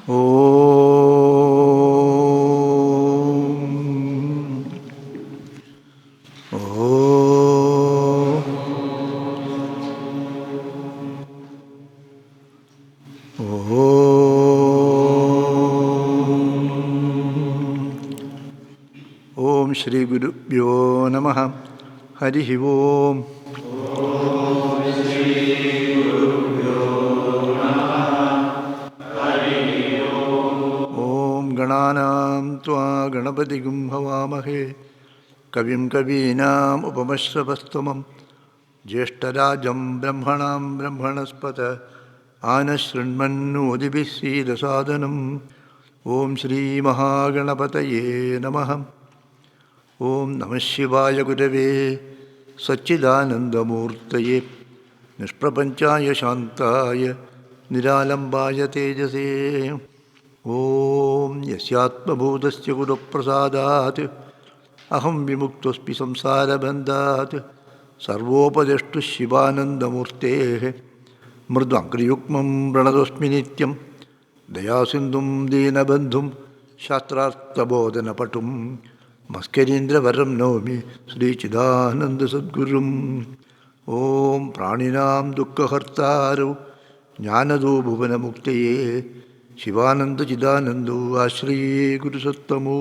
ಓಂ ಶ್ರೀ ಗುರುಭ್ಯೋ ನಮಃ. ಹರಿ ಓಂ. ಓಂ ಗಣಾನಾಂ ತ್ವಾ ಗಣಪತಿಗುಂ ಹವಾಮಹೇ ಕವಿಂ ಕವೀನಾಂ ಉಪಮಶ್ರವಸ್ತಮಂ ಜ್ಯೇಷ್ಠರಾಜಂ ಬ್ರಹ್ಮಣಾಂ ಬ್ರಹ್ಮಣಸ್ಪತ ಆನಶೃಣ್ವನ್ನೋದಿಭಿಃ ಸೀದಸಾದನಂ. ಓಂ ಶ್ರೀ ಮಹಾಗಣಪತಯೇ ನಮಃ. ಓಂ ನಮಃ ಶಿವಾಯ ಗುರವೇ ಸಚ್ಚಿದಾನಂದಮೂರ್ತಯೇ ನಿಷ್ಪ್ರಪಂಚಾಯ ಶಾಂತಾಯ ನಿರಾಲಂಬಾಯ ತೇಜಸೇ. ಓಂ ಯಸ್ಯಾತ್ಮಭೂತಸ್ಯ ಗುರುಪ್ರಸಾದಾತ್ ಅಹಂ ವಿಮುಕ್ತೋಸ್ಮಿ ಸಂಸಾರಬಂಧಾತ್. ಸರ್ವೋಪದೇಷ್ಟು ಶಿವಾನಂದಮೂರ್ತೇಃ ಮೃದ್ವಾಂಗ್ರಿಯುಗ್ಮಂ ಪ್ರಣತೋಸ್ಮಿ ನಿತ್ಯಂ. ದಯಾಸಿಂಧುಂ ದೀನಬಂಧುಂ ಶಾಸ್ತ್ರಾರ್ಥಬೋಧನಪಟುಂ ಮಸ್ಕರೀಂದ್ರವರಂ ನೌಮಿ ಶ್ರೀಚಿದಾನಂದಸದ್ಗುರುಂ. ಓಂ ಪ್ರಾಣಿನಾಂ ದುಃಖಹರ್ತಾರೌ ಜ್ಞಾನದೋ ಭುವನಮುಕ್ತಯೇ ಶಿವಾನಂದಚಿದಾನಂದೋ ಆಶ್ರಯೇ ಗುರುಸತ್ತಮೋ.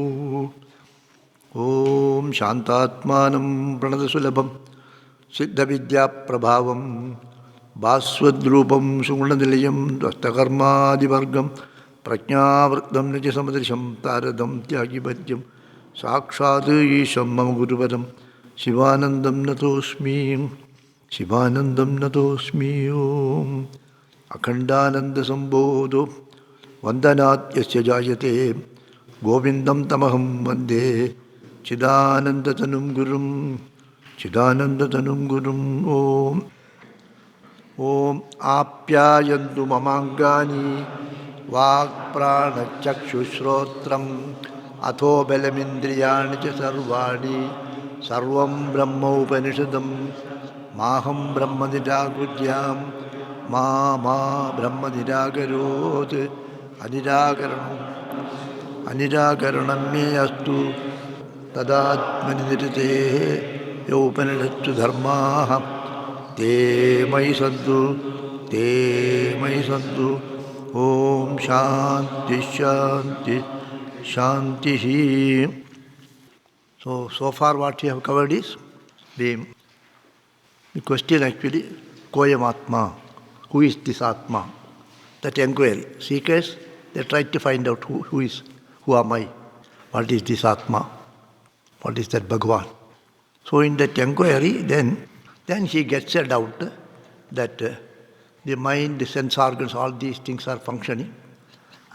ಓಂ ಶಾಂತಾತ್ಮಾನಂ ಪ್ರಣತಸುಲಭಂ ಸಿದ್ಧವಿದ್ಯಾಪ್ರಭಾವಂ ಭಾಸ್ವದ್ರೂಪಂ ಸುಗುಣನಿಲಯಂ ಧ್ವಸ್ತಕರ್ಮಾದಿವರ್ಗಂ ಪ್ರಜ್ಞಾವೃತ್ತಂ ನಿಜ ಸಮದೃಶಂ ತಾರದಂ ತ್ಯಾಗಿಭಜ್ಯಂ ಸಾಕ್ಷಾತ್ ಈಶಂ ಮಮ ಗುರುವರಂ ಶಿವಾನಂದಂ ನತೋಸ್ಮಿ. ಶಿವಾನಂದಂ ನತೋಸ್ಮಿ. ಓಂ ಅಖಂಡಾನಂದಸಂಬೋಧೋ ವಂದನಾತ್ ಯಸ್ಯ ಜಾಯತೆ ಗೋವಿಂದಂ ತಮಹಂ ವಂದೇ ಚಿದಾನಂದತನುಂ ಗುರುಂ. ಚಿದಾನಂದತನುಂ ಗುರುಂ. ಓಂ ಓಂ ಆಪ್ಯಾಯಂತು ಮಮಾಂಗಾನಿ ವಾಕ್ಪ್ರಾಣಚಕ್ಷುಶ್ರೋತ್ರಂ ಅಥೋ ಬಲಮಿಂದ್ರಿಯಾಣಿ ಚ ಸರ್ವಾಣಿ ಸರ್ವಂ ಬ್ರಹ್ಮೋಪನಿಷದಂ ಮಾಹಂ ಬ್ರಹ್ಮ ನಿರಾಕೃತ್ಯಾಂ ಮಾ ಬ್ರಹ್ಮ ನಿರಾಕರೋತ್. ಅನಿರಾಕರಣಂ ಮೇ ಅಸ್ತು ತದಾತ್ಮನಿ ನಿರತೇಃ ಯೋಪನಿಷತ್ಸು ಧರ್ಮಾಃ ತೇ ಮಯಿ ಸಂತು ತೇ ಮಯಿ ಸಂತು. ಓಂ ಶಾಂತಿ ಶಾಂತಿ ಶಾಂತಿ. So far what we have covered is the question actually, Koyam Atma, who is this Atma? That inquiry. Seekers, they try to find out who am I? What is this Atma? What is that Bhagavan? So in that inquiry, then he gets a doubt that the mind, the sense organs, all these things are functioning.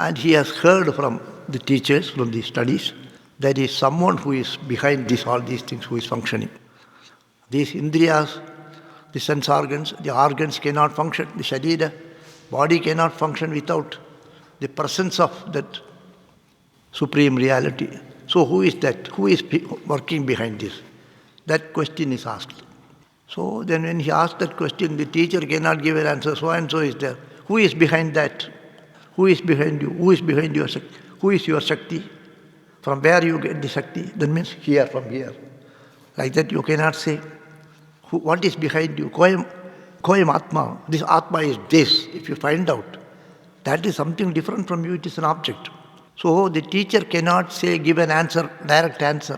And he has heard from the teachers, from the studies, there is someone who is behind all these things, who is functioning. These indriyas, the sense organs, the organs cannot function. The sharira, body cannot function without the presence of that supreme reality. So who is that? Who is working behind this? That question is asked. So then when he asks that question, the teacher cannot give an answer. So and so is there. Who is behind that? Who is behind you? Who is behind your Shakti? Who is your Shakti? From where you get the Shakti? That means here, from here. Like that you cannot say. What is behind you? Koyam Atma. This Atma is this. If you find out, that is something different from you. It is an object. So the teacher cannot say, give an answer, direct answer.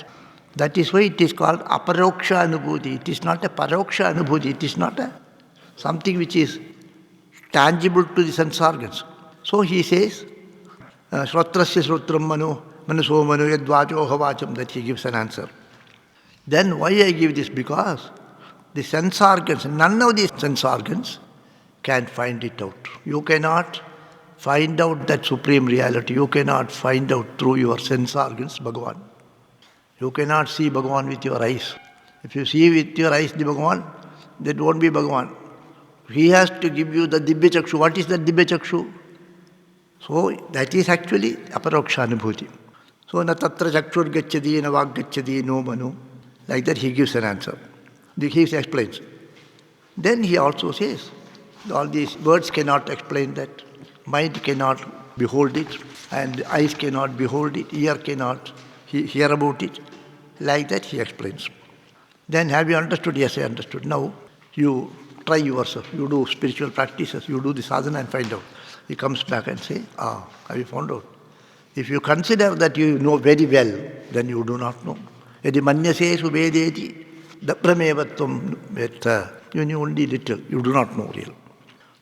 That is why it is called aparoksha anubhuti. It is not a paroksha anubhuti. It is not something which is tangible to the sense organs. So he says, shrotrasya shrotram mano, manaso mano yadvachoha vacham, that he gives an answer. Then why I give this? Because the sense organs, none of these sense organs can find it out. You cannot find out that supreme reality. You cannot find out through your sense organs Bhagavan. You cannot see Bhagavan with your eyes. If you see with your eyes the Bhagavan, that won't be Bhagavan. He has to give you the Dibya Chakshu. What is that Dibya Chakshu? So that is actually aparoksha anubhuti. So na tatra chakshur gacchadi na vak gacchadi no manu. Like that he gives an answer. He explains. Then he also says, all these words cannot explain that. Mind cannot behold it, and eyes cannot behold it, ear cannot hear about it. Like that he explains. Then have you understood? Yes, I understood. Now you try yourself. You do spiritual practices. You do the sadhana and find out. He comes back and say, have you found out? If you consider that you know very well, then you do not know. Yadi manyasesu vedeti dapramevatvam vetta. You knew only little. You do not know real.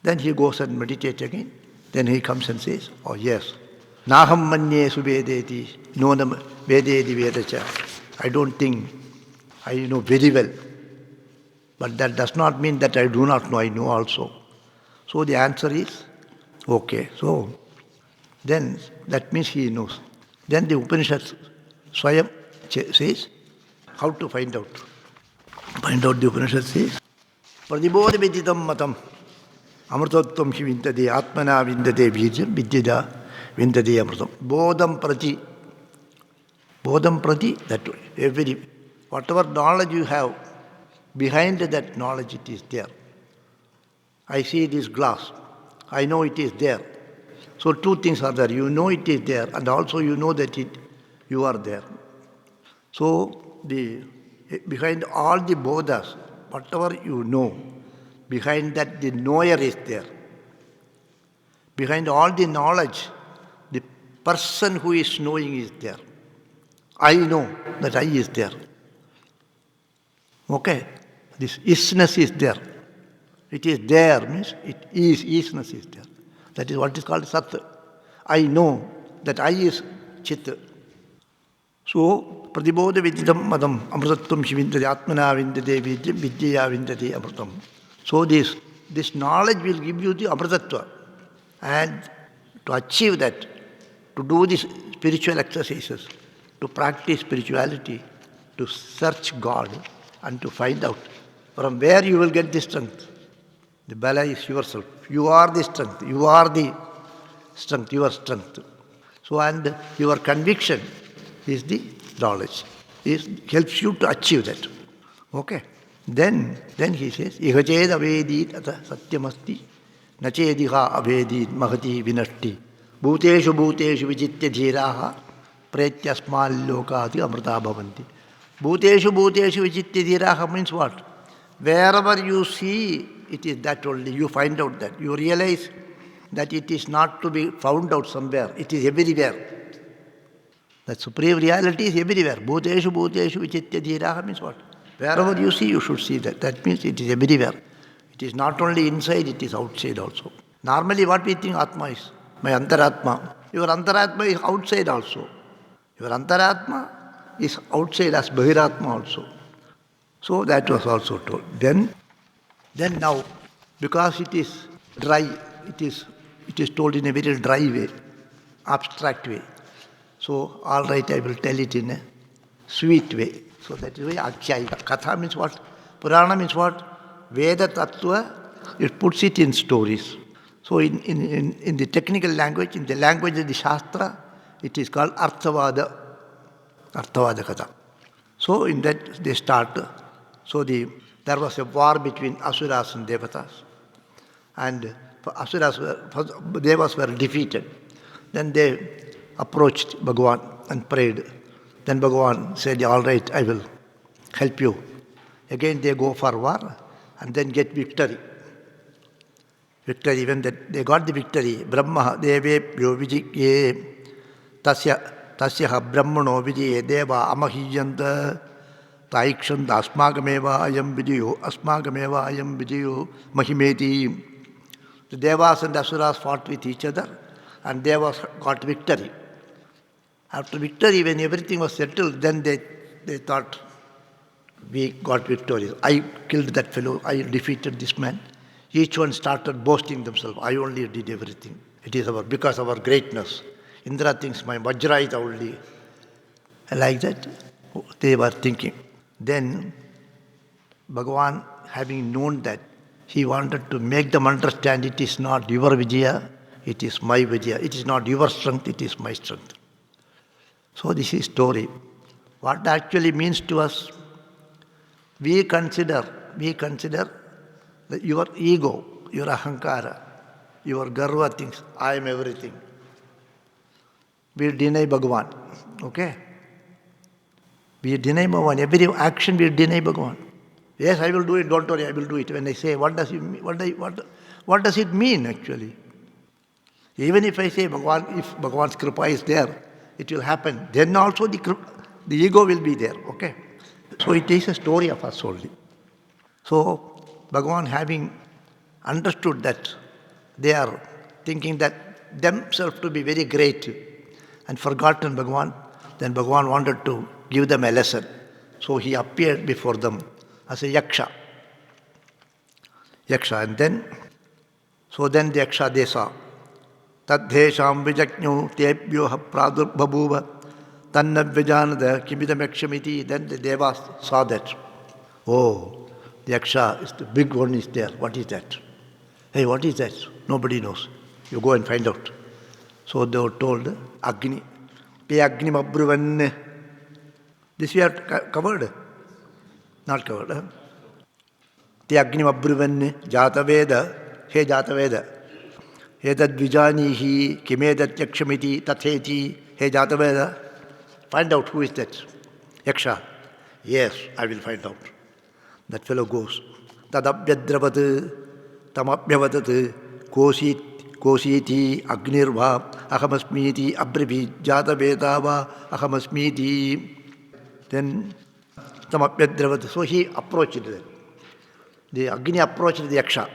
Then he goes and meditates again. Then he comes and says, oh yes, naham manyesu vedeti nonam vedeti vedacha. I don't think I know very well. But that does not mean that I do not know, I know also. So the answer is, okay. So then that means he knows. Then the Upanishad Swayam says, how to find out? Find out, the Upanishad says, Pradibodha viditam matam amrtatvam hi vindade atmana vindade bijam vidyada vindade amritam. Bodham prati, that whatever knowledge you have, behind that knowledge it is there. I see this glass. I know it is there. So two things are there. You know it is there, and also you know that you are there. So behind all the bodhas, whatever you know, behind that the knower is there. Behind all the knowledge, the person who is knowing is there. I know that I is there. Okay? This isness is there. It is there means it is, isness is there. That is what is called Sat. I know that I is Chit. So, Pradibodha Viditam Madam Amrtatvam Shivindade Atmana Vindade Vidyaya Vindade Amritam. So this knowledge will give you the Amritatva. And to achieve that, to do these spiritual exercises, to practice spirituality, to search God, and to find out from where you will get the strength. The bala is yourself. You are the strength. You are the strength, your strength. So, and your conviction is the knowledge. It helps you to achieve that. Okay. Then he says, Ihached avedit ata satyamasti, nachediha avedit mahati vinashti, bhuteshu vichitya dhiraha, pretyasmal lokati amrita bhavanti. Bhuteshu vichitya dhiraha means what? Wherever you see, it is that only. You find out that. You realize that it is not to be found out somewhere. It is everywhere. That supreme reality is everywhere. Bhuteshu vichitya dhiraha means what? Wherever you see, you should see that. That means it is everywhere. It is not only inside, it is outside also. Normally what we think Atma is? My Antaratma. Your Antaratma is outside also. Your Antaratma is outside as Bahiratma also. So that was also told. Then now, because it is dry, it is told in a very dry way, abstract way. So, all right, I will tell it in a sweet way. So that is why Akhyayika. Katha means what? Purana means what? Veda Tattva, it puts it in stories. So in the technical language, in the language of the Shastra, it is called Arthavada Katha. So in that they start. So there was a war between Asuras and Devatas. And Devas were defeated. Then they approached Bhagavan and prayed. Then Bhagavan said, all right, I will help you. Again they go for war and then get victory. When they got the victory, Brahma devebhyo vijikye tasyaha brahmano vijye deva amahiyanta taikshanta asmagameva ayam vijayo mahimeti. The Devas and Asuras fought with each other and Devas got victory. After victory, when everything was settled, then they thought, we got victorious. I killed that fellow, I defeated this man. Each one started boasting themselves. I only did everything. It is because of our greatness. Indra thinks my Vajra is only. Like that, they were thinking. Then, Bhagavan, having known that, he wanted to make them understand it is not your Vijaya, it is my Vijaya. It is not your strength, it is my strength. So this is story. What actually means to us, we consider that your ego, your ahankara, your garva thinks, I am everything. we deny Bhagavan. Okay? We deny Bhagavan. Every action we deny Bhagavan. Yes, I will do it, don't worry, I will do it. When I say, what does it mean? What does it mean actually? Even if I say Bhagavan, if Bhagavan's kripa is there, it will happen. Then also the ego will be there. Okay? So it is a story of us only. So Bhagavan, having understood that they are thinking that themselves to be very great and forgotten Bhagavan, then Bhagavan wanted to give them a lesson. So he appeared before them as a yaksha. And then the yaksha they saw. Tadhesham vijajño tebhyoha pradurbhabhuva tanna vijanada kimidam yakshamiti. Then the devas saw that. Oh, the yaksha, is the big one is there. What is that? Hey, what is that? Nobody knows. You go and find out. So they were told, Agni. Pe Agni Mabruvan. This we have covered. Not covered. Te Agni Mabruvan Jataveda. He Jataveda. Etad Vijanihi Kimedat Yakshamiti Tatheti. He Jataveda. Find out who is that. Yaksha. Yes, I will find out. That fellow goes. Tadabhyadravat tamabhyavatat kositi agnirva ahamasmiti abribhi jatavedava ahamasmiti. Then tamabhyadravat. So he approached them. The Agni approached the Yaksha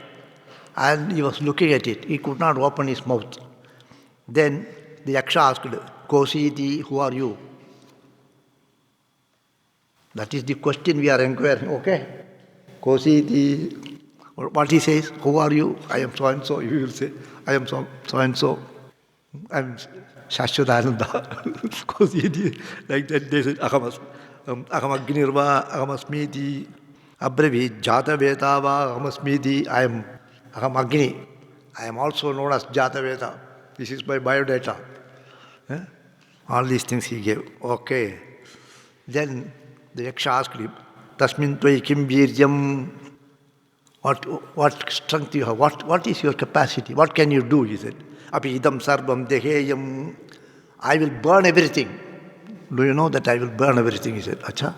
and he was looking at it. He could not open his mouth. Then the Yaksha asked, Kositi, who are you? That is the question we are inquiring, okay? Kositi, what he says, who are you? I am so-and-so. You will say, I am so-and-so. I am Shashwatananda. Kositi, like that they said, Aham Agnirva, Ahamasmiti, Abrevi, Jatavetava, Ahamasmiti, I am Aham Agni. I am also known as Jataveta. This is my biodata. All these things he gave. Okay. Then the Yaksha asked him, Tasmin tvai kim virjam. What strength you have? What is your capacity? What can you do? He said. Api idam sarvam deheyam. I will burn everything. Do you know that I will burn everything? He said. Acha.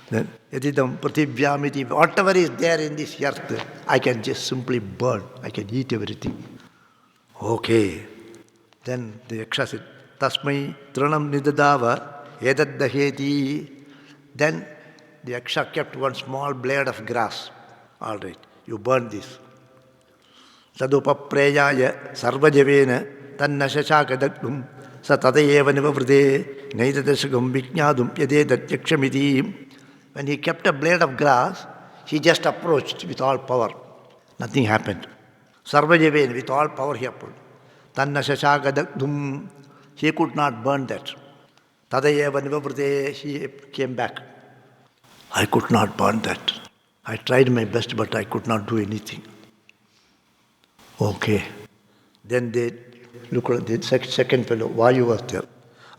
Then yadidam pratibhyamiti. Whatever is there in this earth, I can just simply burn. I can eat everything. Okay. Then the Yaksha said, Tasmai tranam nidadava edad daheti. Then the Yaksha kept one small blade of grass. All right, you burn this. Sadupapreyaya sarvajavena tanna shashakadagdum satadayeva nivavrde naidadashagam vijñādum yadedat yakshamiti. When he kept a blade of grass, he just approached with all power. Nothing happened. Sarvajavena, with all power he approached. Tanna shashakadagdum, he could not burn that. Tadayeva nivavrde, he came back. I could not burn that. I tried my best, but I could not do anything. Okay. Then they look at the second fellow, Vayu was there.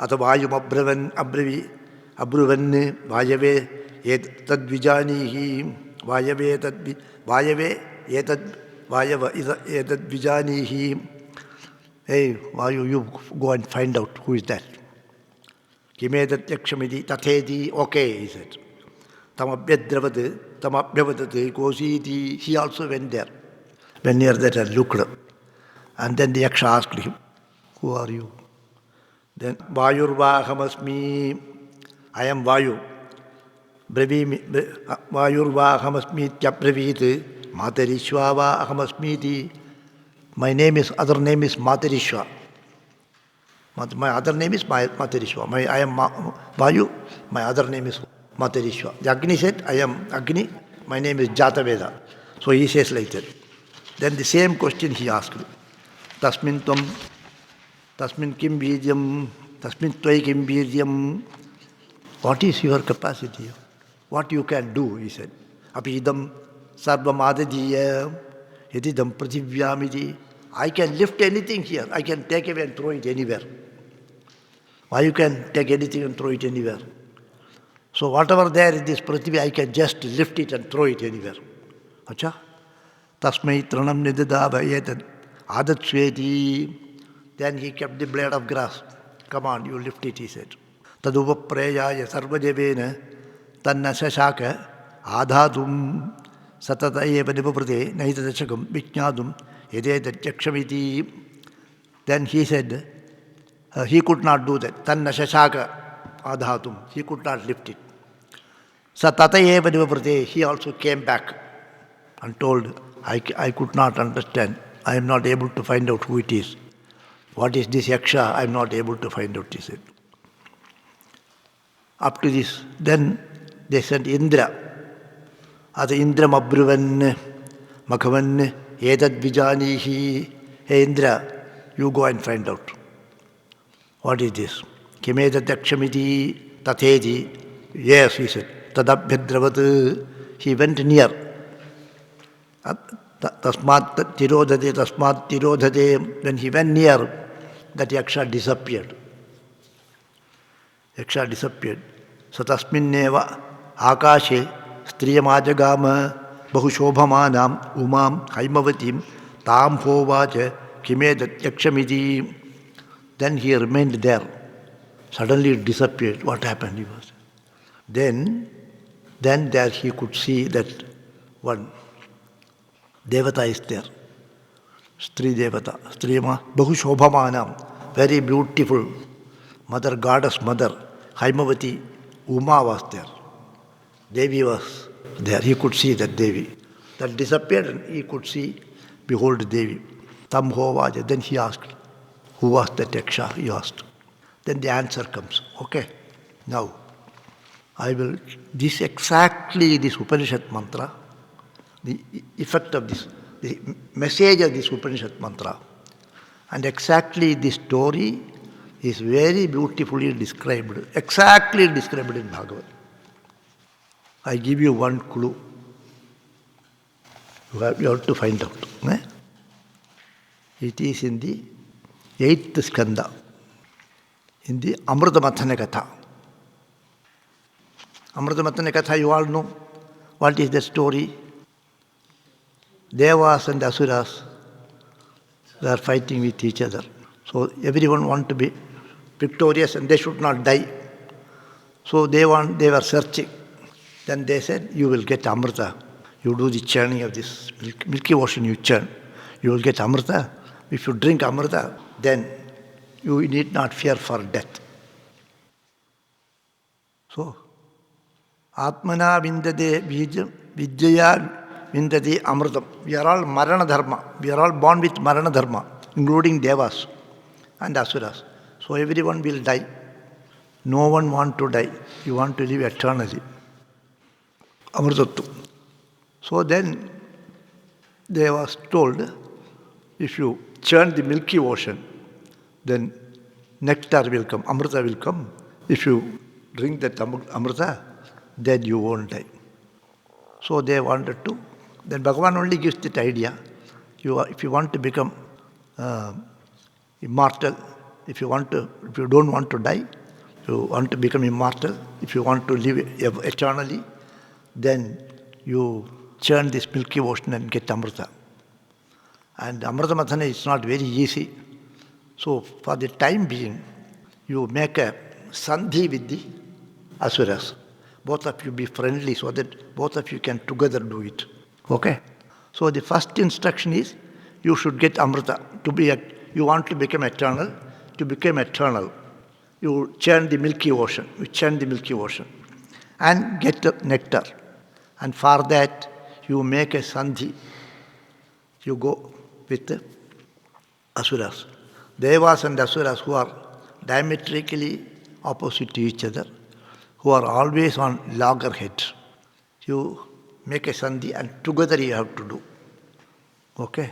Ata Vayu abruvan Vayave etad vijanihi Vayave etad vijanihi. Hey, Vayu, you go and find out who is that. Kimedat yakshamidi tathedi. Okay, he said. Tamabhyavatat kositi. He also went there. Went near that and looked. And then the Yaksha asked him, who are you? Then Vayurva ahamasmi. I am Vayu. Vayurva ahamasmi tyabravit. Matarishvava ahamasmiti. My other name is Matarishva. My other name is Matarishva. I am Vayu. My other name is Matarishva. The Agni said, I am Agni. My name is Jataveda. So he says like that. Then the same question he asked. Tasmin kim virjam. Tasmin tvai kim virjam. What is your capacity? What you can do, he said. Api idam sarvam adadiya. Yadidam pratibhyamiti. I can lift anything here. I can take away and throw it anywhere. Why you can take anything and throw it anywhere? So whatever there in this Prithvi, I can just lift it and throw it anywhere. Acha? Tasmai tranam nidadava etad adatsveti. Then he kept the blade of grass, come on, you lift it, he said. Tadupapreyaya sarvajavena tannasashaka adhatum satata eva nipaprate naitadachakam vijñādum yededachakshamiti. Then he said, he could not do that. Tannasashaka adhatum. He could not lift it. Satata eva nipaprate. He also came back and told, I could not understand. I am not able to find out who it is. What is this yaksha? I am not able to find out, he said. Up to this, then they sent Indra. Ata Indra mabruvan makhavan edad vijanihi. Hey Indra, you go and find out. What is this? Kimeda dakshamiti tathedi. Yes, he said. Tadabhyadravat. He went near. Tasmat tirodhate. When he went near, that yaksha disappeared. Yaksha disappeared. Satasminneva akashe striyamajagama bahushobhamanam umam haimavatim tam hovacha kimedat yakshamiti. Then he remained there. Suddenly it disappeared. What happened? He was. Then there he could see that one Devata is there. Stri Devata. Striyama bahushobhamanam. Very beautiful mother, goddess mother. Haimavati, Uma was there. Devi was there. He could see that Devi. That disappeared and he could see, behold Devi. Tam hovaja. Then he asked, who was that yaksha? He asked. Then the answer comes. Okay, now this Upanishad mantra, the effect of this, the message of this Upanishad mantra, and exactly this story is very beautifully described, exactly described in Bhagavad. I give you one clue. You have to find out. It is in the 8th skanda, in the Amrita Mathana Katha. Amrita Mathana Katha, you all know. What is the story? Devas and Asuras, they are fighting with each other. So everyone wants to be victorious and they should not die. So they were searching. Then they said, you will get Amrita. You do the churning of this milky ocean, you churn. You will get Amrita. If you drink Amrita, then you need not fear for death. So, Atmana vindade bijam, vidyaya vindade amritam. We are all marana dharma. We are all born with marana dharma, including devas and asuras. So everyone will die. No one wants to die. You want to live eternally. Amritattu. So then they was told, if you churn the milky ocean, then nectar will come, Amrita will come. If you drink that Amrita, then you won't die. So they wanted to. Then Bhagavan only gives that idea. If you want to become immortal, if you don't want to die, if you want to become immortal, if you want to live eternally, then you churn this milky ocean and get Amrita. And Amrita Mathana is not very easy. So for the time being, you make a sandhi with the asuras. Both of you be friendly so that both of you can together do it. Okay? So the first instruction is, you should get Amrita. You want to become eternal. To become eternal, you churn the milky ocean. You churn the milky ocean and get the nectar. And for that, you make a sandhi. You go with the asuras. Devas and asuras who are diametrically opposite to each other, who are always on loggerheads. You make a sandhi and together you have to do. Okay?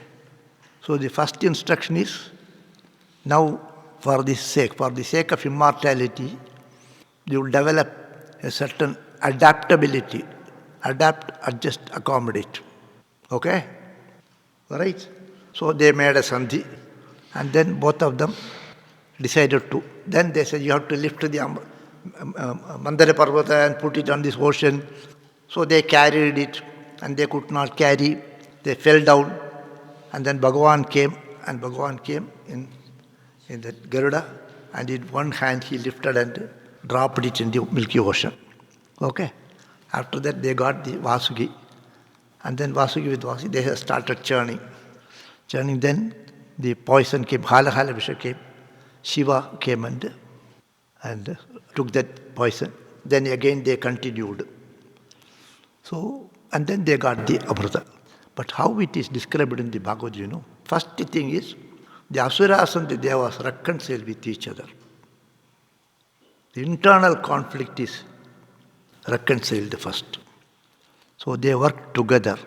So the first instruction is, now for the sake of immortality, you develop a certain adaptability. Adapt, adjust, accommodate. Okay? Alright? So they made a sandhi, and then both of them decided to. Then they said, you have to lift the Mandara Parvata and put it on this ocean. So they carried it, and they could not carry. They fell down, and then Bhagavan came in that Garuda, and in one hand he lifted and dropped it in the Milky Ocean. Okay? After that they got the Vasuki. And then Vasuki with Vasuki, they have started churning. Churning, then the poison came, Hala Visha came. Shiva came and took that poison. Then again they continued. So, and then they got the Amrita. But how it is described in the Bhagavad Gita, first thing is, the Asuras and the Devas reconcile with each other. The internal conflict is reconciled first. So they work together.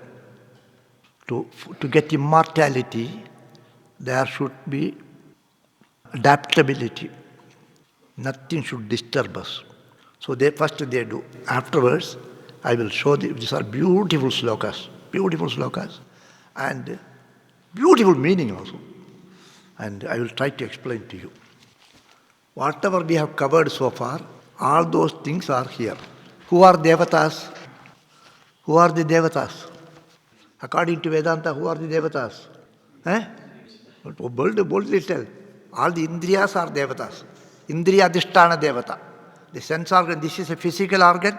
To get immortality, there should be adaptability. Nothing should disturb us. So first they do. Afterwards, I will show these are beautiful slokas, and beautiful meaning also. And I will try to explain to you. Whatever we have covered so far, all those things are here. Who are Devatas? Who are the Devatas? According to Vedanta, who are the Devatas? Boldly tell. All the Indriyas are Devatas. Indriya Adhisthana Devata. The sense organ, this is a physical organ.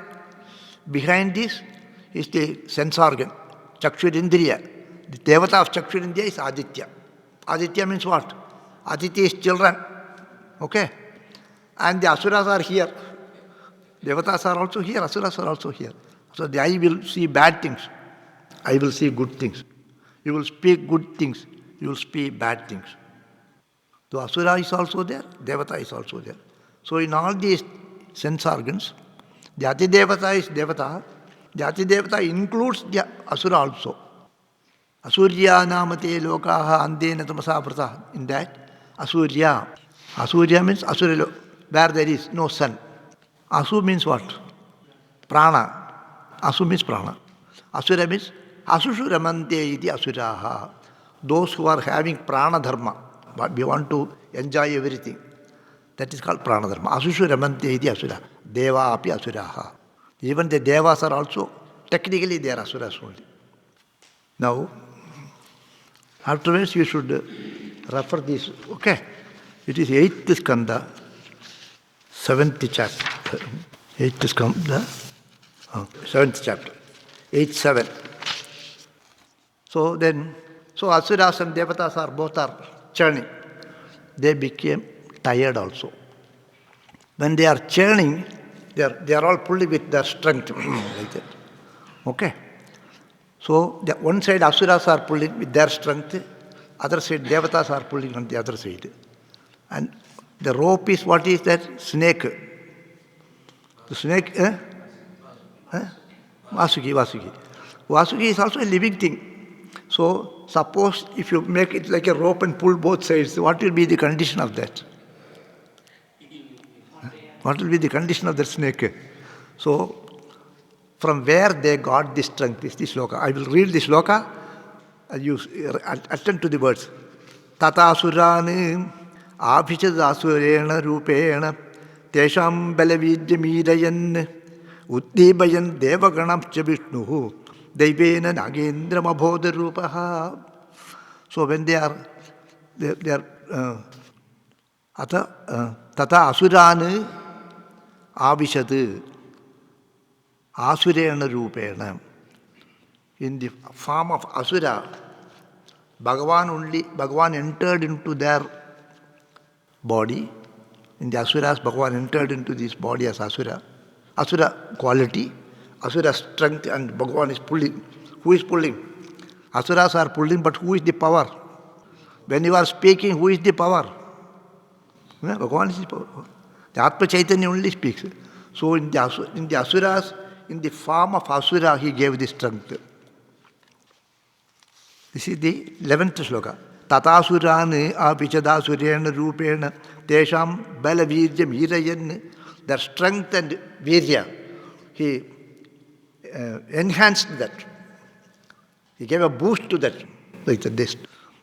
Behind this is the sense organ, Chakshur Indriya. The Devata of Chakshur Indriya is Aditya. Aditya means what? Aditya is children. Okay? And the Asuras are here. Devatas are also here, Asuras are also here. So the eye will see bad things. I will see good things. You will speak good things. You will speak bad things. So Asura is also there, Devata is also there. So in all these sense organs, the Ati Devata is Devata. The Ati Devata includes the Asura also. Asurya namate lokaha andena tamasa prata. In that, Asurya. Asurya means Asura, where there is no sun. Asu means what? Prana. Asu means prana. Asura means Asushu ramante iti asuraha. Those who are having prana dharma, but we want to enjoy everything. That is called prana dharma. Asushu ramante iti asura. Deva api asuraha. Even the devas are also, technically they are asuras only. Now, afterwards you should refer this, okay? It is 8th skanda, 7th chapter. 8th skanda, 7th chapter, 8-7. So Asuras and Devatas are both are churning. They became tired also. When they are churning, they are all pulling with their strength, like that. Okay? So one side Asuras are pulling with their strength, other side Devatas are pulling on the other side. And the rope is, what is that? Snake. The snake, Vasuki. Vasuki is also a living thing. So suppose if you make it like a rope and pull both sides, what will be the condition of that? What will be the condition of the snake? So from where they got this strength is the sloka. I will read the sloka and you attend to the words. Tata asurani abhichad asurena rupena tesham balavidya Uddibayan devaganam cha Vishnuhu Daivena Nagendram Abodha Rupaha. So when they are Tata Asurani Avishad Asurena Rupena. In the form of Asura, Bhagavan entered into their body. In the Asuras, Bhagavan entered into this body as Asura. Asura quality, Asura strength, and Bhagavan is pulling. Who is pulling? Asuras are pulling, but who is the power? When you are speaking, who is the power? Bhagavan is the power. The Atma Chaitanya only speaks. So in the Asuras, in the form of Asura, he gave the strength. This is the 11th sloka. Tatasurani apichadasurena rupena tesham balavirjam hirayan. Their strength and virya, he enhanced that. He gave a boost to that, like this.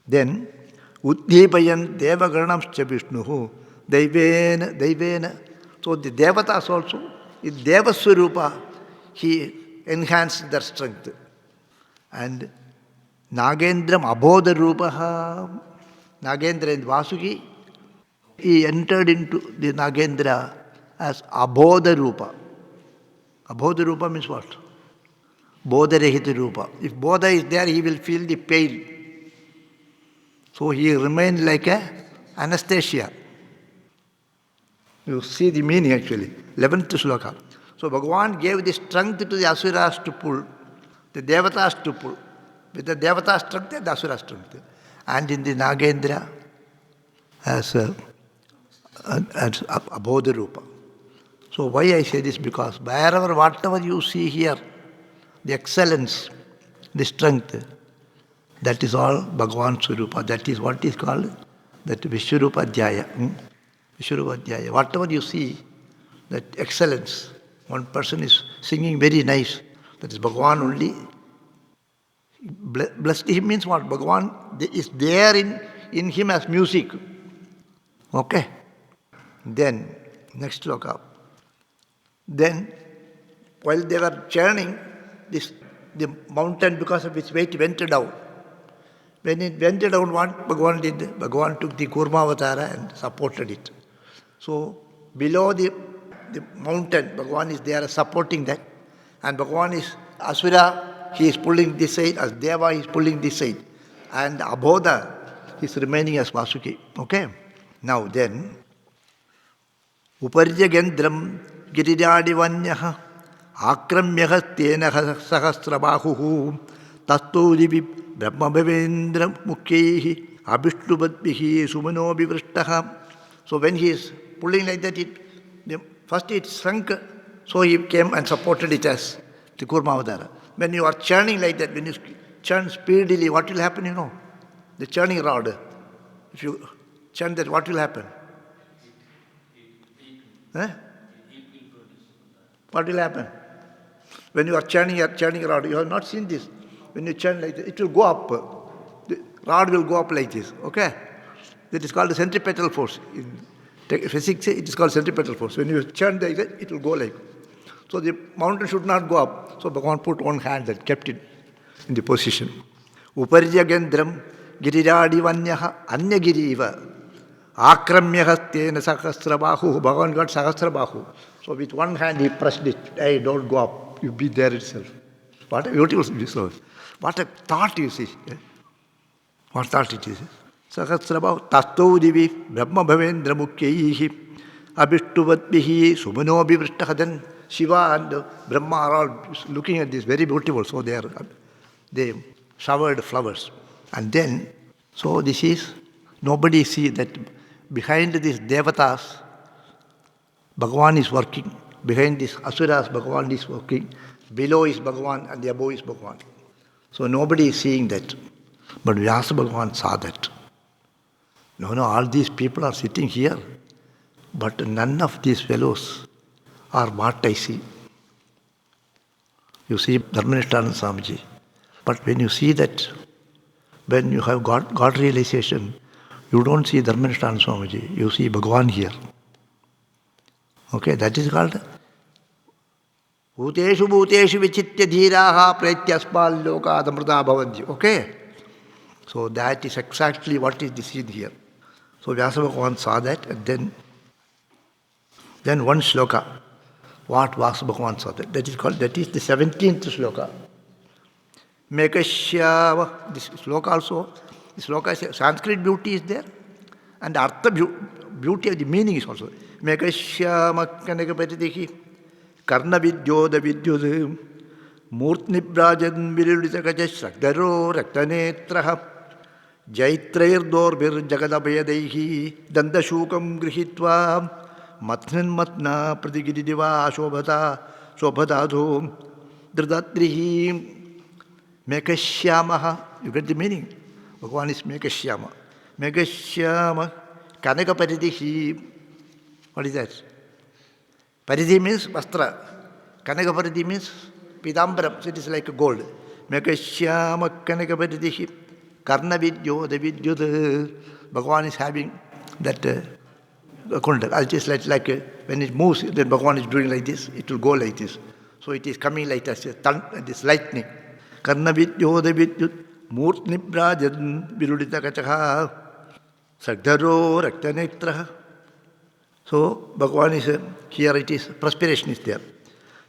Then, Uddibayan devaganam cha Vishnuhu Daivena. So the Devatas also, in Devaswarupa, he enhanced their strength. And Nagendram Abodha Rupaha, Nagendra and Vasuki, He entered into the Nagendra as Abodha Rupa. Abodha Rupa means what? Bodha Rahita Rupa. If Bodha is there, he will feel the pain. So he remained like a anesthesia. You see the meaning actually. 11th sloka. So Bhagavan gave the strength to the Asuras to pull, the Devatas to pull. With the Devata strength and the Asura strength. And in the Nagendra as Abodha Rupa. So why I say this? Because wherever, whatever you see here, the excellence, the strength, that is all Bhagavan Swarupa. That is what is called that Vishwarupa Dhyaya. Vishwarupa Dhyaya. Whatever you see, that excellence, one person is singing very nice, that is Bhagavan only. Blessed him means what? Bhagavan is there in him as music. Okay? Then, next sloka. Then, while they were churning, the mountain, because of its weight, went down. When it went down, what Bhagavan did? Bhagavan took the Kurmavatara and supported it. So, below the mountain, Bhagavan is there supporting that. And Bhagavan is Asura, he is pulling this side, as Deva is pulling this side. And Abodha is remaining as Vasuki. Okay? Now then, Uparjagendram Giriradivanyaha Akramyaha Tenaha Sahasrabahu Tattodivi Brahmabhavendra Mukhehi Abhishtubadbihi Sumano Vivrishtaha. So when he is pulling like that, first it shrunk, so he came and supported it as the Kurmavadara. When you are churning like that, when you churn speedily, what will happen, you know? The churning rod. If you churn that, what will happen? What will happen? When you are churning a rod, you have not seen this. When you churn like that, it will go up. The rod will go up like this. Okay? That is called the centripetal force. In physics, it is called centripetal force. When you churn like that, it will go like. So the mountain should not go up. So Bhagavan put one hand and kept it in the position. Uparjagendram giriradivanyaha anyagiriva akramyahastena sahasrabahu. Bhagavan got sahasrabahu. So with one hand he pressed it. Hey, don't go up. You be there itself. What a beautiful visual. What a thought you see. What thought it is. Sahasrabahu tasto divi brahma bhavendra mukhyehi abhishtuvadbihi sumano vivrishtaha. Then Shiva and Brahma are all looking at this, very beautiful. So they showered flowers. And then, so this is, nobody sees that behind these Devatas, Bhagavan is working. Behind these Asuras, Bhagavan is working. Below is Bhagavan and the above is Bhagavan. So nobody is seeing that. But Vyasa Bhagavan saw that. No, all these people are sitting here. But none of these fellows are what I see. You see Dharmanishthana Swamiji. But when you see that, when you have God realization, you don't see Dharmanishthana Swamiji, you see Bhagavan here. Okay, that is called Bhuteshu Bhuteshu Vichitya Dhiraha Pretyaspal Loka Damrita Bhavanji. Okay? So that is exactly what is the scene here. So Vyasa Bhagavan saw that, and then one shloka. What Vyasa Bhagavan saw that. That is the 17th shloka. Mekashyava. This shloka also, Sanskrit beauty is there, and Artha beauty of the meaning is also. Mekashyama Kanakapatihi Karna Vidyoda Vidyod Murtnibrajan Viruditakaja Shrakdaro Raktanetraha Jaitrairdorbir Jagadabhayadehi Dandashukam Grihitva Matnan Matna Pradigiridiva Shobhadadho Dradatrihi Mekashyamaha. You get the meaning? Bhagavan is Mekashyama. Mekashyama Kanakaparidihi. What is that? Paridhi means Vastra. Kanakaparidhi means Pidambaram. So it is like gold. Mekashyama Kanakaparidihi Karna Vidyo, the Vidyod. Bhagavan is having that Kunda. Just like when it moves, then Bhagavan is doing like this, it will go like this. So it is coming like this lightning. Karna Vidyo, the Vidyod. Murtnibrajan Virudita Kachaha Sagdharo Raktanetraha. So Bhagavan is, here it is, perspiration is there.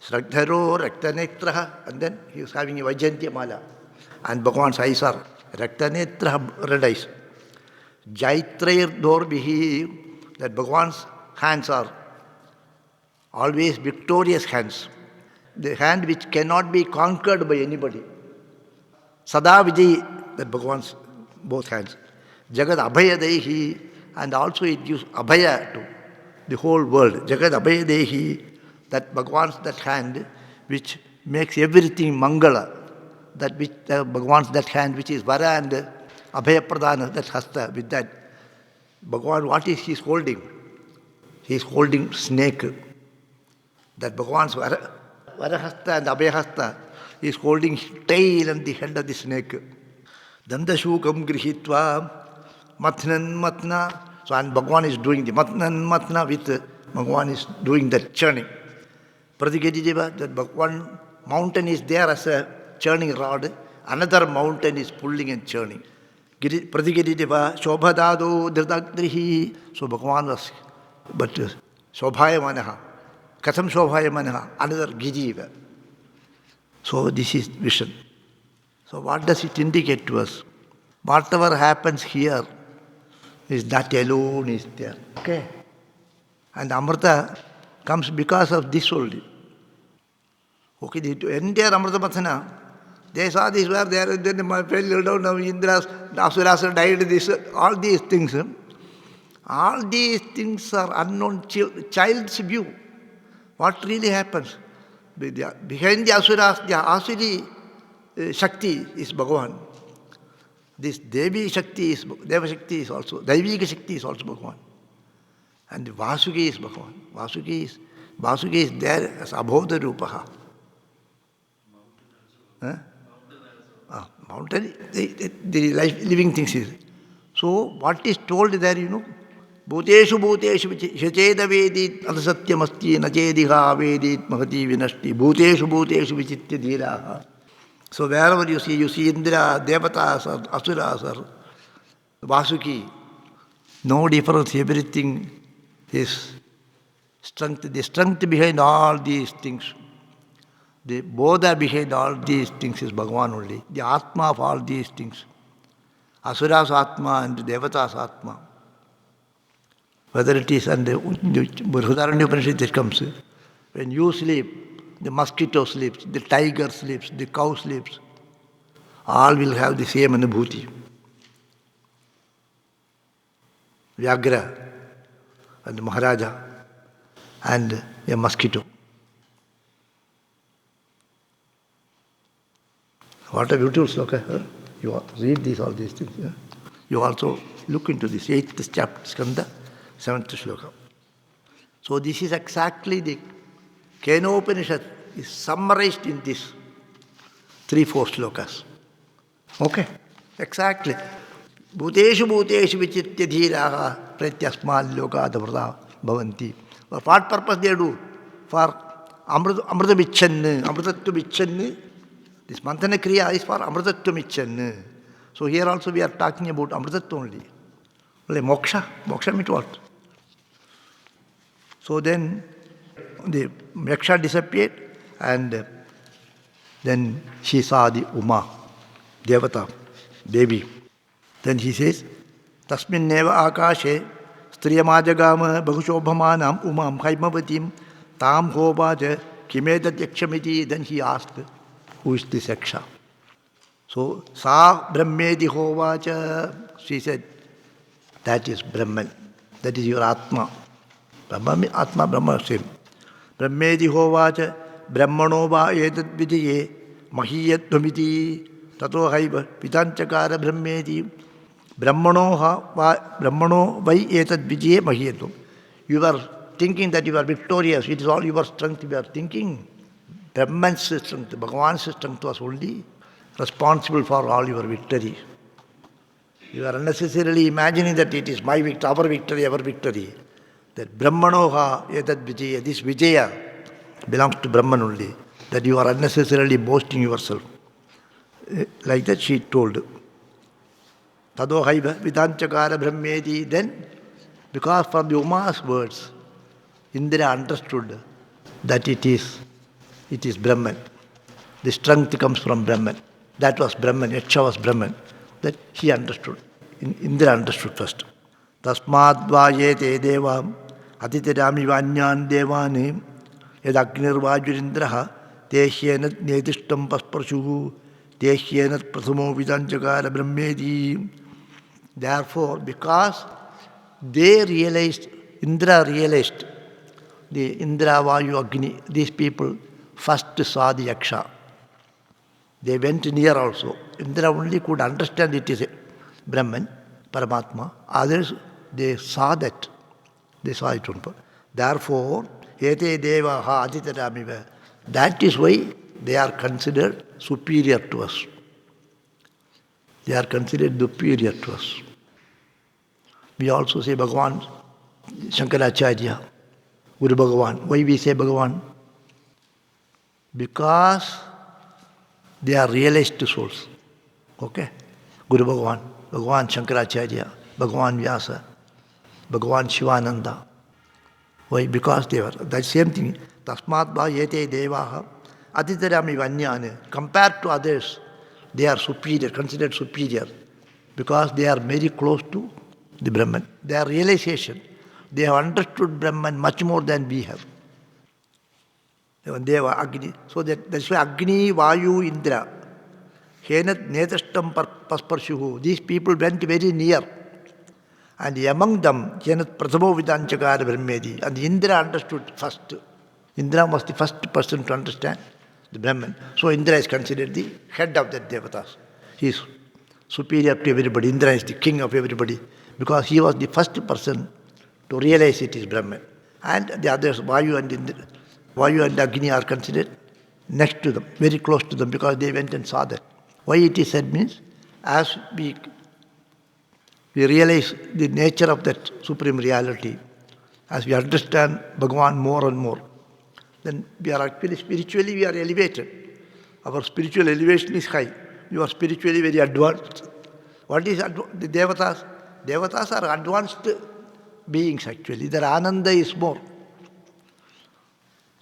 Sraddharo Raktanetraha, and then he is having a Vaijantya Mala. And Bhagavan's eyes are Raktanetraha, red eyes. Jaitrair Dorbihi, that Bhagavan's hands are always victorious hands. The hand which cannot be conquered by anybody. Sada Vijayi, that Bhagavan's both hands. Jagad Abhaya Dehi, and also it gives Abhaya to the whole world. Jagad Abhaya Dehi, that Bhagavan's that hand which makes everything Mangala. That which Bhagavan's that hand which is Vara and Abhaya Pradana, that Hasta, with that. Bhagavan, what is he holding? He is holding snake. That Bhagavan's Varahasta and Abhayahasta is holding tail and the head of the snake. Dandashukam grihitva matnan matna. So and Bhagavan is doing the matnan matna with Bhagavan is doing that churning. Pratigedideva, that one mountain is there as a churning rod, another mountain is pulling and churning. Pratigedideva shobhadado dhirdagdrihi. So Bhagavan was, but shobhayamanaha. Katham shobhayamanaha, another Gijiva. So this is vision. So what does it indicate to us? Whatever happens here is that alone is there. Okay? And Amrita comes because of this only. Okay, the entire Amrita Mathana, they saw this were there, and then fell down, now Indras, Asuras died, this, all these things. All these things are unknown child's view. What really happens? Behind the Asuras, the Asuri Shakti is Bhagavan. This Devi Shakti is, Deva Shakti is also, Daivika Shakti is also Bhagavan. And Vasuki is Bhagavan. Vasuki is there as Abhodha Rupaha. Mountain, the living things is. So what is told there, Bhuteshu Bhuteshu Shacheda Vedit Adasatyamasti Nachediha Vedit Mahati Vinashti Bhuteshu Bhuteshu Vichitya Dhiraha. So wherever you see Indra, Devatas or Asuras or Vasuki, no difference, everything is strength. The strength behind all these things, the Bodha behind all these things is Bhagavan only. The Atma of all these things. Asuras Atma and Devatas Atma. Whether it is, and the Brihadaranya Upanishad that comes, when you sleep, the mosquito sleeps, the tiger sleeps, the cow sleeps, all will have the same anubhuti. Vyagra and Maharaja and a mosquito. What a beautiful sloka. You read all these things. Yeah? You also look into this 8th chapter, Skanda, 7th shloka. So this is exactly the Kenopanishad is summarized in this 3-4 slokas. Okay? Exactly. Bhuteshu Bhuteshu Vichitya Dhiraha Pratyasmal Lokadamrta Bhavanti. For what purpose they do? For Amrita Vichanna, Amritatva Vichanna. This Mantana Kriya is for Amritatva Vichanna. So here also we are talking about Amritatva only. Only moksha. Moksha means what? So then the Yaksha disappeared, and then she saw the Uma, Devata, baby. Then he says, Tasmin neva akashe striyamajagama bhagushobhamanam umam haimavatim tam hovaja kimedat yakshamiti. Then he asked, who is this Yaksha? So, sa brahmedi hovaja, she said, that is Brahman, that is your Atma. Brahma, Atma, Brahma, same. Brahmedi hovacha brahmano va etat vijaye mahiyattvamiti tato haiva pitanchakara brahmedi brahmano vai etat vijaye mahiyatvam. You are thinking that you are victorious, it is all your strength you are thinking. Brahman's strength, Bhagavan's strength was only responsible for all your victory. You are unnecessarily imagining that it is my victory, our victory, our victory. That Brahmanoha etat vijaya, this Vijaya belongs to Brahman only. That you are unnecessarily boasting yourself. Like that she told. Tado haiva vidanchakara brahmedi. Then, because from the Uma's words, Indra understood that it is Brahman. The strength comes from Brahman. That was Brahman, Yaksha was Brahman. That he understood. Indra understood first. Tasmad vayete devam atitirami vanyan devani yadagnirvajurindraha teshenat nedishtam pasparshuhu teshenat prathamo vidanchakara brahmedi. Therefore, because they realized, Indra realized, the Indra, Vayu, Agni, these people first saw the Yaksha. They went near also. Indra only could understand it is a Brahman, Paramatma. Others, they saw that. They saw it. Therefore, Ete Devaha Aditadamiva. That is why they are considered superior to us. They are considered superior to us. We also say Bhagavan, Shankaracharya, Guru Bhagavan. Why we say Bhagavan? Because they are realized souls. Okay? Guru Bhagavan, Bhagavan Shankaracharya, Bhagavan Vyasa, Bhagavan Shivananda. Why? Because they were. That same thing. Tasmat yete devaha atitarami vanyane. Compared to others, they are superior, considered superior. Because they are very close to the Brahman. Their realization, they have understood Brahman much more than we have. Deva Agni. So that's why Agni, Vayu, Indra. Henat Netashtam Pasparshuhu. These people went very near. And among them, Henat Prathamo Vidanchakara Brahmedi. And Indra understood first. Indra was the first person to understand the Brahman. So Indra is considered the head of the Devatas. He is superior to everybody. Indra is the king of everybody. Because he was the first person to realize it is Brahman. And the others, Vayu and Agni are considered next to them, very close to them, because they went and saw that. Why it is said means, as we realize the nature of that supreme reality, as we understand Bhagavan more and more, then we are actually spiritually we are elevated. Our spiritual elevation is high. You are spiritually very advanced. What is the Devatas? Devatas are advanced beings actually. Their Ananda is more.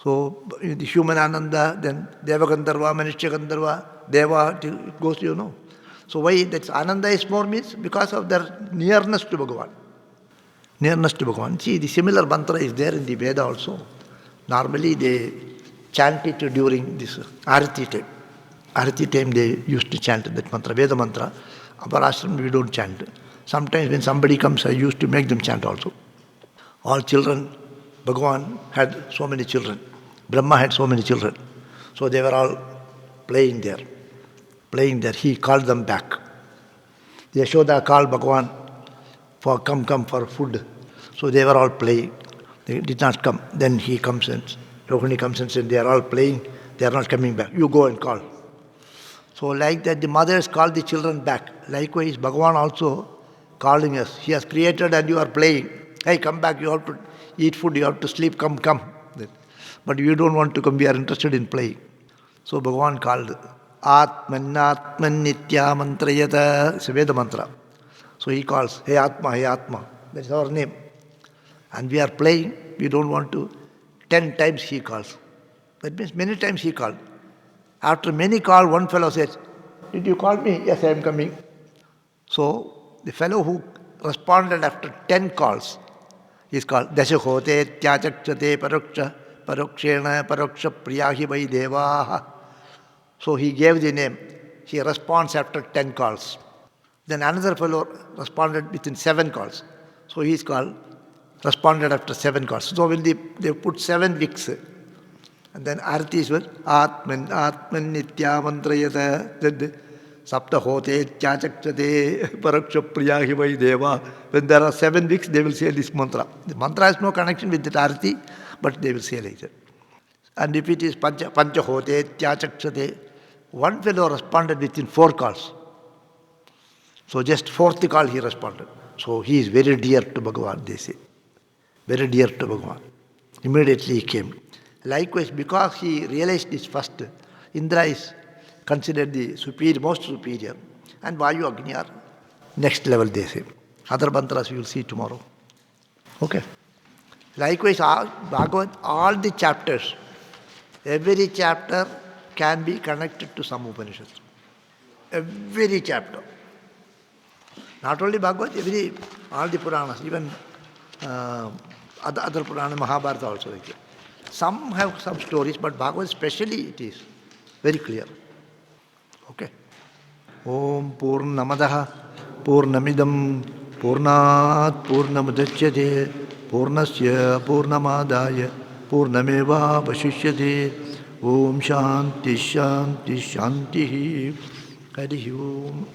So, in the human Ananda, then Deva Gandharva, Manushya Gandharva, Deva, it goes, you know. So, why that Ananda is more means? Because of their nearness to Bhagavan. Nearness to Bhagavan. See, the similar mantra is there in the Veda also. Normally, they chant it during this Arati time. Arati time, they used to chant that mantra, Veda mantra. Our ashram, we don't chant. Sometimes when somebody comes, I used to make them chant also. All children, Bhagavan had so many children. Brahma had so many children. So they were all playing there. He called them back. Yashoda called Bhagavan for come for food. So they were all playing. They did not come. Then he comes and Rohini comes and said, they are all playing. They are not coming back. You go and call. So like that, the mothers called the children back. Likewise, Bhagavan also calling us. He has created and you are playing. Hey, come back. You have to eat food. You have to sleep. Come. But you don't want to come. We are interested in playing. So Bhagavan called Atman Nitya Mantrayata. It's a Veda mantra. So he calls, Hey Atma. That's our name. And we are playing. We don't want to. 10 times he calls. That means many times he called. After many calls, one fellow says, Did you call me? Yes, I am coming. So the fellow who responded after 10 calls is called Dashahote Tyachakshate Parokshena Paroksha Priyahi Vai Devaha. So he gave the name. He responds after 10 calls. Then another fellow responded within 7 calls. So he is called responded after 7 calls. So when they put 7 weeks, and then Arati is what? Atman Nitya Mantrayata Sapta Hote Tyachakshate Paraksha Priyahi Vai Deva. When there are 7 weeks, they will say this mantra. The mantra has no connection with the Arati, but they will say later. And if it is Pancha Hote Tyachakshate, one fellow responded within 4 calls. So just 4th call he responded. So he is very dear to Bhagavan, they say. Very dear to Bhagavan. Immediately he came. Likewise, because he realized this first, Indra is considered the superior, most superior. And Vayu, Agni are next level, they say. Other mantras we will see tomorrow. Okay. Likewise, Bhagavad, all the chapters, every chapter can be connected to some Upanishad. Every chapter. Not only Bhagavad, all the Puranas, even other Purana, Mahabharata also like that. Some have some stories, but Bhagavad especially it is very clear. Okay. Om Purnamadaha Purnamidam Purnat Purnamudachyate Purnasya Purnamadaya Purnameva Vashishyate Om Shanti Shanti Shanti Hari Om.